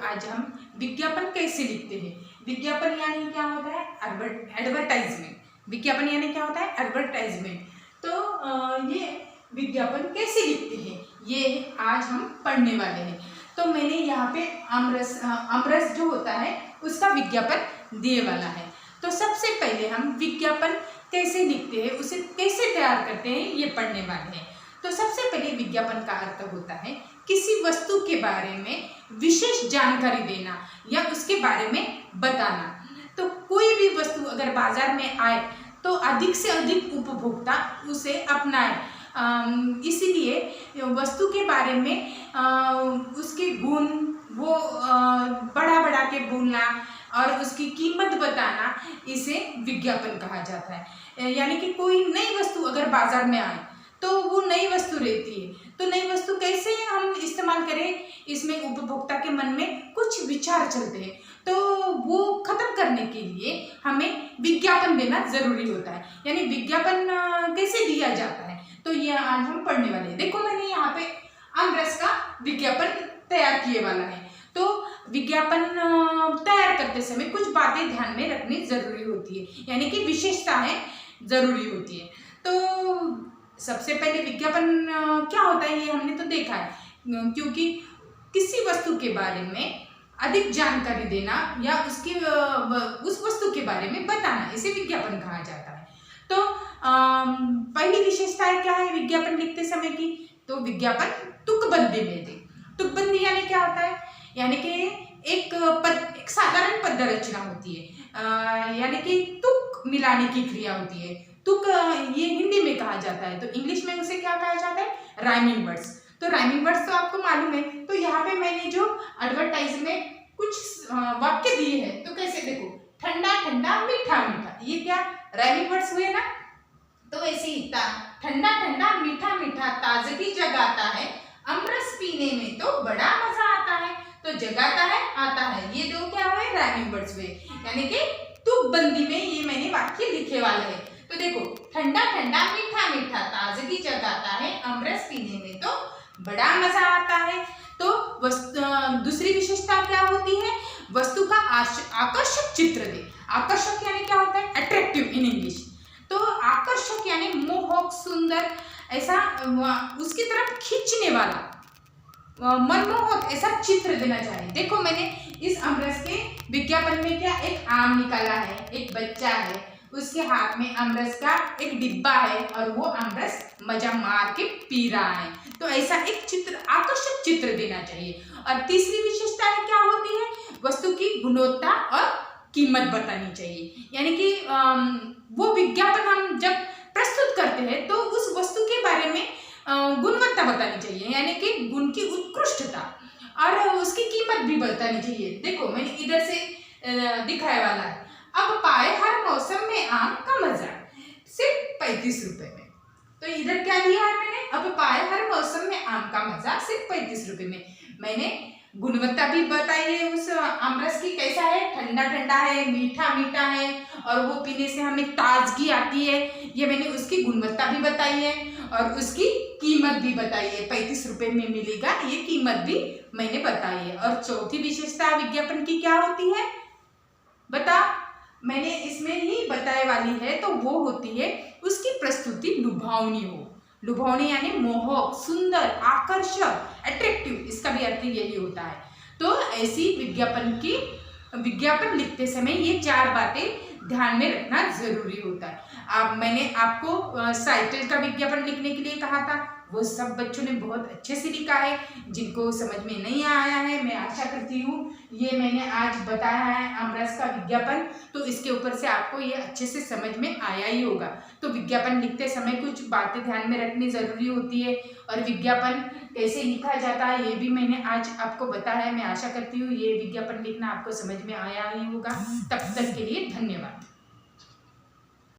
आज हम विज्ञापन कैसे लिखते हैं। विज्ञापन यानी क्या होता है? एडवर्टाइजमेंट। विज्ञापन यानी क्या होता है? एडवर्टाइजमेंट। तो ये विज्ञापन कैसे लिखते हैं ये आज हम पढ़ने वाले हैं। तो मैंने यहाँ पे आमरस जो होता है उसका विज्ञापन दिए वाला है। तो सबसे पहले हम विज्ञापन कैसे लिखते हैं, उसे कैसे तैयार करते हैं, ये पढ़ने वाले हैं। तो सबसे पहले विज्ञापन का अर्थ होता है किसी वस्तु के बारे में विशेष जानकारी देना या उसके बारे में बताना। तो कोई भी वस्तु अगर बाजार में आए तो अधिक से अधिक उपभोक्ता उसे अपनाए, इसीलिए वस्तु के बारे में उसके गुण वो बढ़ा बढ़ा के बोलना और उसकी कीमत बताना, इसे विज्ञापन कहा जाता है। यानी कि कोई नई वस्तु अगर बाजार में आए तो वो नई वस्तु रहती है, तो नई वस्तु कैसे हम इस्तेमाल करें, इसमें उपभोक्ता के मन में कुछ विचार चलते हैं, तो वो खत्म करने के लिए हमें विज्ञापन देना जरूरी होता है। यानी विज्ञापन कैसे दिया जाता है, तो ये आज हम पढ़ने वाले हैं। देखो मैंने यहाँ पे आमरस का विज्ञापन तैयार किए वाला है। तो विज्ञापन तैयार करते समय कुछ बातें ध्यान में रखनी जरूरी होती है, यानी कि विशेषताएं जरूरी होती है। तो सबसे पहले विज्ञापन क्या होता है ये हमने तो देखा है, क्योंकि किसी वस्तु के बारे में अधिक जानकारी देना या उस वस्तु के बारे में बताना, इसे विज्ञापन कहा जाता है। तो पहली विशेषताएं क्या है विज्ञापन लिखते समय की, तो विज्ञापन तुकबंदी में दे। तुकबंदी यानी क्या होता है, यानी कि एक साधारण पद रचना होती है, यानी कि तुक मिलाने की क्रिया होती है। तुक ये हिंदी में कहा जाता है, तो इंग्लिश में उसे क्या कहा जाता है? Rhyming words. तो राइमिंग वर्ड्स तो आपको मालूम है। तो यहाँ पे मैंने जो एडवर्टाइज में कुछ वाक्य दिए हैं, तो कैसे देखो, ठंडा ठंडा मीठा मीठा, ये क्या राइमिंग वर्ड्स हुए ना। तो ऐसे ही ठंडा ठंडा मीठा मीठा ताजगी जगाता है, अमरस पीने में तो बड़ा मजा आता है। तो जगाता है, आता है, ये दो क्या हुए? राइमिंग वर्ड्स हुए। यानी कि तुकबंदी में ये मैंने वाक्य लिखे वाले हैं। तो देखो, ठंडा ठंडा मीठा मीठा ताजगी जगाता है, अमरस पीने में तो बड़ा मजा आता है। तो दूसरी विशेषता क्या होती है? वस्तु का आकर्षक चित्र दे। आकर्षक यानी क्या होता है? Attractive in English. तो आकर्षक यानी मोहक, सुंदर, ऐसा उसकी तरफ खींचने वाला, मनमोहक ऐसा चित्र देना चाहिए। देखो मैंने इस आमरस के विज्ञापन में क्या, एक आम निकाला है, एक बच्चा है, उसके हाथ में आमरस का एक डिब्बा है और वो आमरस मजा मार के पी रहा है। तो ऐसा एक चित्र, आकर्षक चित्र देना चाहिए। और तीसरी विशेषता क्या होती है? वस्तु की गुणवत्ता और कीमत बतानी चाहिए। यानी कि वो विज्ञापन हम जब प्रस्तुत करते हैं तो उस वस्तु के बारे में गुणवत्ता बतानी चाहिए, यानी कि गुण की उत्कृष्टता, और उसकी कीमत भी बतानी चाहिए। देखो मैंने इधर से दिखाया वाला है, अब पाए हर मौसम में आम का मजा सिर्फ 35 रुपए में। तो इधर क्या दिया है मैंने? अब पाए हर मौसम में आम का मजा सिर्फ 35 रुपए में। मैंने गुणवत्ता भी बताई है उस आमरस की, कैसा है? ठंडा ठंडा है, मीठा मीठा है, और वो पीने से हमें ताजगी आती है, ये मैंने उसकी गुणवत्ता भी बताई है और उसकी कीमत भी बताई है। 35 रुपए में मिलेगा, ये कीमत भी मैंने बताई है। और चौथी विशेषता विज्ञापन की क्या होती है बता? मैंने इसमें ही बताए वाली है, तो वो होती है उसकी प्रस्तुति लुभावनी हो। लुभावनी यानी मोहक, सुंदर, आकर्षक, अट्रैक्टिव, इसका भी अर्थ यही होता है। तो ऐसी विज्ञापन लिखते समय ये 4 बातें ध्यान में रखना जरूरी होता है। अब मैंने आपको साइकिल का विज्ञापन लिखने के लिए कहा था, वो सब बच्चों ने बहुत अच्छे से लिखा है। जिनको समझ में नहीं आया है, मैं आशा करती हूँ ये मैंने आज बताया है आमरस का विज्ञापन, तो इसके ऊपर से आपको ये अच्छे से समझ में आया ही होगा। तो विज्ञापन लिखते समय कुछ बातें ध्यान में रखनी जरूरी होती है, और विज्ञापन कैसे लिखा जाता है ये भी मैंने आज आपको बताया है। मैं आशा करती हूँ ये विज्ञापन लिखना आपको समझ में आया ही होगा। तब तक के लिए धन्यवाद।